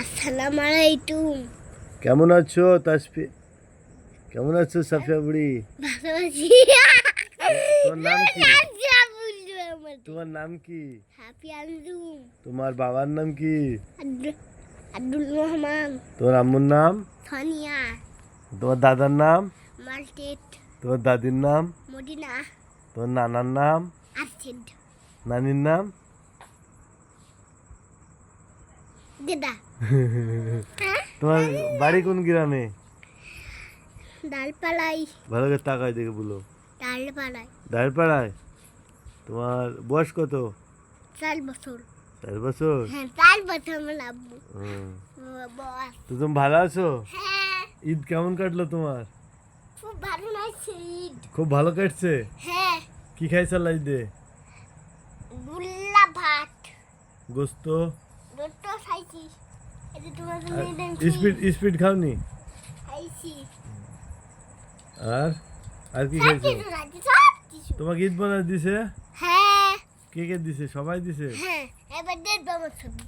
আসসালামু আলাইকুম। কেমন আছো তাসফি? কেমন আছো সাফিয়া বুড়ি? ভালো আছি। তোমার নাম কি? লজ্জা বললো আমার। তোমার নাম কি? হ্যাপি আন্দুম। তোমার বাবার নাম কি? আব্দুল রহমান। তোমার আম্মুর নাম? সোনিয়া। তোমার দাদার নাম? মার্কেট। তোমার দাদির নাম? মদিনা। তোমার নানার নাম? আরশিদ। নানির নাম? দিদা। তোমার বাড়ি কোন গ্রামে? ডালপালাই। ভালো করে তাকায় দেখে বলো। ডালপালাই। দাঁড়পাড়ায়। তোমার বয়স কত? 4 বছর। 4 বছর? হ্যাঁ 4 বছর আমার আব্বু। হুম। বস। তো তুমি ভালো আছো? হ্যাঁ ঈদ কেমন কাটলো তোমার? খুব ভালো লাগছে ঈদ। খুব ভালো কাটছে? হ্যাঁ কি খাইছাল ঈদে? গুল্লা ভাত। গোস্ত? দুটো খাইছি। এটা তোমার জন্য আর এনেছি। স্পিড খাওনি? খাইছি। আর আর কি সব খাইছো? কিছু খাইছি, সব কিছু। তোমাকে ঈদ বানায় দিছে? হ্যাঁ কে কে দিছে? সবাই দিছে? হ্যাঁ এবার দেখবো আমার ছবি।